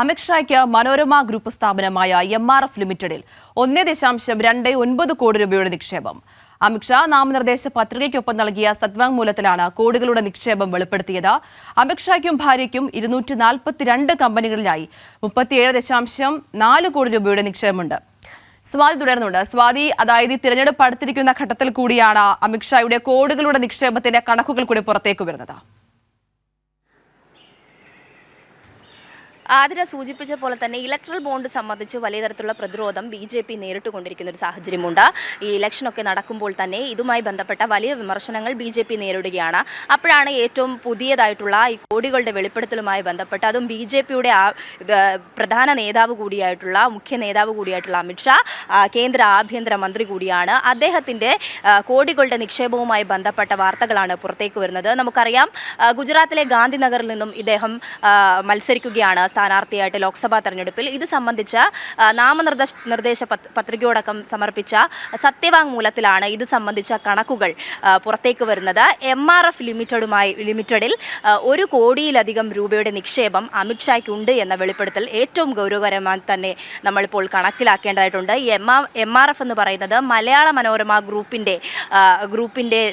അമിത്ഷായ്ക്ക് Manorama group സ്ഥാപനമായ MRF ലിമിറ്റഡിൽ 1.29 കോടി രൂപയുടെ നിക്ഷേപം. അമിത്ഷാ നാമനിർദ്ദേശ പത്രികയ്ക്കൊപ്പം നൽകിയ സത്യവാങ്മൂലത്തിലാണ് കോടികളുടെ നിക്ഷേപം വെളിപ്പെടുത്തിയത്. അമിത്ഷായ്ക്കും ഭാര്യയ്ക്കും 242 കമ്പനികളിലായി 37.4 കോടി രൂപയുടെ നിക്ഷേപമുണ്ട്. സ്വാതി തുടരുന്നുണ്ട്. സ്വാതി, അതായത് തിരഞ്ഞെടുപ്പ് അടുത്തിരിക്കുന്ന ഘട്ടത്തിൽ കൂടിയാണ് അമിത്ഷായുടെ കോടികളുടെ നിക്ഷേപത്തിന്റെ കണക്കുകൾ കൂടി പുറത്തേക്ക് വരുന്നത്. ആതിര സൂചിപ്പിച്ച പോലെ തന്നെ ഇലക്ട്രൽ ബോണ്ട് സംബന്ധിച്ച് വലിയ തരത്തിലുള്ള പ്രതിരോധം BJP നേരിട്ടുകൊണ്ടിരിക്കുന്ന ഒരു സാഹചര്യമുണ്ട്. ഈ ഇലക്ഷനൊക്കെ നടക്കുമ്പോൾ തന്നെ ഇതുമായി ബന്ധപ്പെട്ട വലിയ വിമർശനങ്ങൾ BJP നേരിടുകയാണ്. അപ്പോഴാണ് ഏറ്റവും പുതിയതായിട്ടുള്ള ഈ കോടികളുടെ വെളിപ്പെടുത്തലുമായി ബന്ധപ്പെട്ട് അതും BJPയുടെ പ്രധാന നേതാവ് കൂടിയായിട്ടുള്ള മുഖ്യ നേതാവ് കൂടിയായിട്ടുള്ള അമിത്ഷാ കേന്ദ്ര ആഭ്യന്തര മന്ത്രി കൂടിയാണ്. അദ്ദേഹത്തിൻ്റെ കോടികളുടെ നിക്ഷേപവുമായി ബന്ധപ്പെട്ട വാർത്തകളാണ് പുറത്തേക്ക് വരുന്നത്. നമുക്കറിയാം, ഗുജറാത്തിലെ ഗാന്ധിനഗറിൽ നിന്നും ഇദ്ദേഹം മത്സരിക്കുകയാണ് സ്ഥാനാർത്ഥിയായിട്ട് ലോക്സഭാ തെരഞ്ഞെടുപ്പിൽ. ഇത് സംബന്ധിച്ച നാമനിർദ്ദേശ പത്രികയോടക്കം സമർപ്പിച്ച സത്യവാങ്മൂലത്തിലാണ് ഇത് സംബന്ധിച്ച കണക്കുകൾ പുറത്തേക്ക് വരുന്നത്. MRF ലിമിറ്റഡിൽ 1 കോടിയിലധികം രൂപയുടെ നിക്ഷേപം അമിത്ഷായ്ക്കുണ്ട് എന്ന വെളിപ്പെടുത്തൽ ഏറ്റവും ഗൗരവകരമായി തന്നെ നമ്മളിപ്പോൾ കണക്കിലാക്കേണ്ടതായിട്ടുണ്ട്. MRF എന്ന് പറയുന്നത് മലയാള മനോരമ ഗ്രൂപ്പിൻ്റെ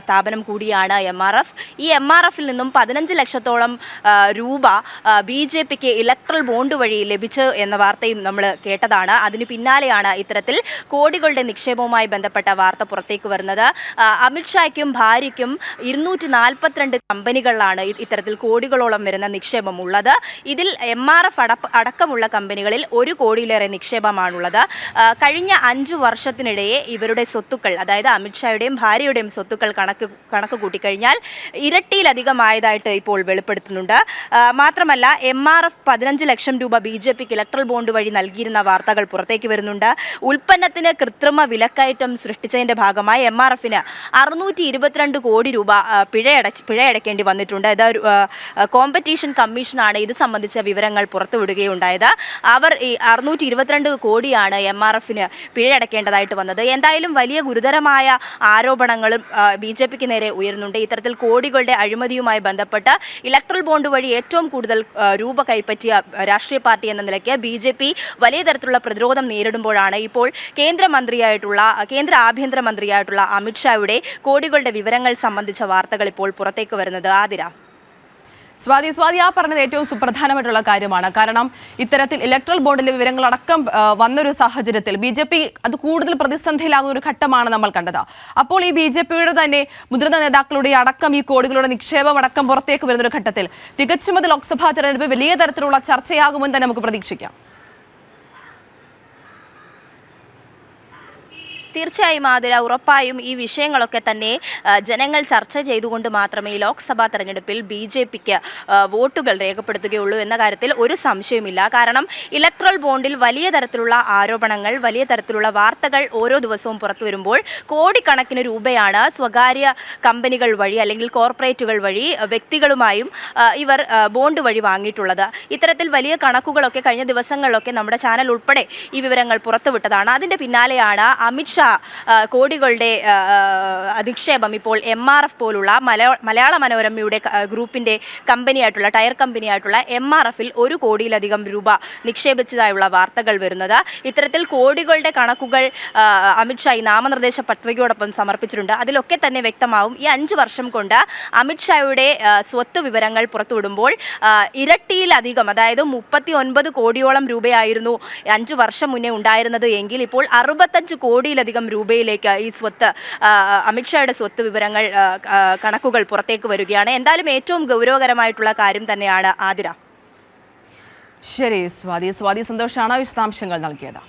സ്ഥാപനം കൂടിയാണ് MRF. ഈ MRFൽ നിന്നും 15 ലക്ഷത്തോളം രൂപ BJPക്ക് ഇലക്ട്രൽ ബോണ്ട് വഴി ലഭിച്ചു എന്ന വാർത്തയും നമ്മൾ കേട്ടതാണ്. അതിന് പിന്നാലെയാണ് ഇത്തരത്തിൽ കോടികളുടെ നിക്ഷേപവുമായി ബന്ധപ്പെട്ട വാർത്ത പുറത്തേക്ക് വരുന്നത്. അമിത്ഷായ്ക്കും ഭാര്യയ്ക്കും 242 കമ്പനികളിലാണ് ഇത്തരത്തിൽ കോടികളോളം വരുന്ന നിക്ഷേപം ഉള്ളത്. ഇതിൽ MRF അടക്കമുള്ള കമ്പനികളിൽ 1 കോടിയിലേറെ നിക്ഷേപമാണുള്ളത്. കഴിഞ്ഞ 5 വർഷത്തിനിടയെ ഇവരുടെ സ്വത്തുക്കൾ, അതായത് അമിത്ഷായുടെയും ഭാര്യയുടെയും സ്വത്തുക്കൾ കണക്ക് കൂട്ടിക്കഴിഞ്ഞാൽ ഇരട്ടിയിലധികമായതായിട്ട് ഇപ്പോൾ വെളിപ്പെടുത്തുന്നുണ്ട്. മാത്രമല്ല MRF 15 ലക്ഷം രൂപ BJPക്ക് ഇലക്ട്രൽ ബോണ്ട് വഴി നൽകിയിരുന്ന വാർത്തകൾ പുറത്തേക്ക് വരുന്നുണ്ട്. ഉൽപ്പന്നത്തിന് കൃത്രിമ വിലക്കയറ്റം സൃഷ്ടിച്ചതിൻ്റെ ഭാഗമായി MRFന് 622 കോടി രൂപ പിഴയടക്കേണ്ടി വന്നിട്ടുണ്ട്. കോമ്പറ്റീഷൻ കമ്മീഷനാണ് ഇത് സംബന്ധിച്ച വിവരങ്ങൾ പുറത്തുവിടുകയുണ്ടായത്. അവർ ഈ 622 കോടിയാണ് MRFന് പിഴയടക്കേണ്ടതായിട്ട് വന്നത്. എന്തായാലും വലിയ ഗുരുതരമായ ആരോപണങ്ങളും BJPക്ക് നേരെ ഉയരുന്നുണ്ട്. ഇത്തരത്തിൽ കോടികളുടെ അഴിമതിയുമായി ബന്ധപ്പെട്ട് ഇലക്ട്രൽ ബോണ്ട് വഴി ഏറ്റവും കൂടുതൽ രൂപ കൈപ്പറ്റിയ രാഷ്ട്രീയ പാർട്ടി എന്ന നിലയ്ക്ക് BJP വലിയ തരത്തിലുള്ള പ്രതിരോധം നേരിടുമ്പോഴാണ് ഇപ്പോൾ കേന്ദ്ര ആഭ്യന്തര മന്ത്രിയായിട്ടുള്ള അമിത്ഷായുടെ കോടികളുടെ വിവരങ്ങൾ സംബന്ധിച്ച വാർത്തകൾ ഇപ്പോൾ പുറത്തേക്ക് വരുന്നത്. ആതിര, സ്വാതി ആ പറഞ്ഞത് ഏറ്റവും സുപ്രധാനമായിട്ടുള്ള കാര്യമാണ്. കാരണം ഇത്തരത്തിൽ ഇലക്ട്രൽ ബോണ്ടിന്റെ വിവരങ്ങളടക്കം വന്നൊരു സാഹചര്യത്തിൽ BJP അത് കൂടുതൽ പ്രതിസന്ധിയിലാകുന്ന ഒരു ഘട്ടമാണ് നമ്മൾ കണ്ടത്. അപ്പോൾ ഈ BJPയുടെ തന്നെ മുതിർന്ന നേതാക്കളുടെ അടക്കം ഈ കോടികളുടെ നിക്ഷേപം അടക്കം പുറത്തേക്ക് വരുന്നൊരു ഘട്ടത്തിൽ തികച്ചും അത് ലോക്സഭാ തെരഞ്ഞെടുപ്പ് വലിയ തരത്തിലുള്ള ചർച്ചയാകുമെന്ന് തന്നെ നമുക്ക് പ്രതീക്ഷിക്കാം. തീർച്ചയായും ആതിര, ഉറപ്പായും ഈ വിഷയങ്ങളൊക്കെ തന്നെ ജനങ്ങൾ ചർച്ച ചെയ്തുകൊണ്ട് മാത്രമേ ലോക്സഭാ തെരഞ്ഞെടുപ്പിൽ BJPക്ക് വോട്ടുകൾ രേഖപ്പെടുത്തുകയുള്ളൂ എന്ന കാര്യത്തിൽ ഒരു സംശയവുമില്ല. കാരണം ഇലക്ട്രൽ ബോണ്ടിൽ വലിയ തരത്തിലുള്ള ആരോപണങ്ങൾ, വലിയ തരത്തിലുള്ള വാർത്തകൾ ഓരോ ദിവസവും പുറത്തു വരുമ്പോൾ കോടിക്കണക്കിന് രൂപയാണ് സ്വകാര്യ കമ്പനികൾ വഴി അല്ലെങ്കിൽ കോർപ്പറേറ്റുകൾ വഴി വ്യക്തികളുമായും ഇവർ ബോണ്ട് വഴി വാങ്ങിയിട്ടുള്ളത്. ഇത്തരത്തിൽ വലിയ കണക്കുകളൊക്കെ കഴിഞ്ഞ ദിവസങ്ങളിലൊക്കെ നമ്മുടെ ചാനൽ ഉൾപ്പെടെ ഈ വിവരങ്ങൾ പുറത്തുവിട്ടതാണ്. അതിൻ്റെ പിന്നാലെയാണ് അമിത്ഷാ കോടികളുടെ നിക്ഷേപം ഇപ്പോൾ MRF പോലുള്ള മലയാള മനോരമയുടെ ഗ്രൂപ്പിൻ്റെ കമ്പനിയായിട്ടുള്ള ടയർ കമ്പനിയായിട്ടുള്ള MRFൽ 1 കോടിയിലധികം രൂപ നിക്ഷേപിച്ചതായുള്ള വാർത്തകൾ വരുന്നത്. ഇത്തരത്തിൽ കോടികളുടെ കണക്കുകൾ അമിത്ഷാ ഈ നാമനിർദ്ദേശ പത്രികയോടൊപ്പം സമർപ്പിച്ചിട്ടുണ്ട്. അതിലൊക്കെ തന്നെ വ്യക്തമാവും ഈ 5 വർഷം കൊണ്ട് അമിത്ഷായുടെ സ്വത്ത് വിവരങ്ങൾ പുറത്തുവിടുമ്പോൾ ഇരട്ടിയിലധികം, അതായത് 39 കോടിയോളം രൂപയായിരുന്നു 5 വർഷം മുന്നേ ഉണ്ടായിരുന്നത് എങ്കിൽ ഇപ്പോൾ 65 കോടിയിലധികം രൂപയിലേക്ക് ഈ സ്വത്ത്, അമിത്ഷായുടെ സ്വത്ത് വിവരങ്ങൾ, കണക്കുകൾ പുറത്തേക്ക് വരികയാണ്. എന്തായാലും ഏറ്റവും ഗൗരവകരമായിട്ടുള്ള കാര്യം തന്നെയാണ് ആതിര. ശരി സ്വാതി, സന്തോഷാണ് വിശദാംശങ്ങൾ നൽകിയത്.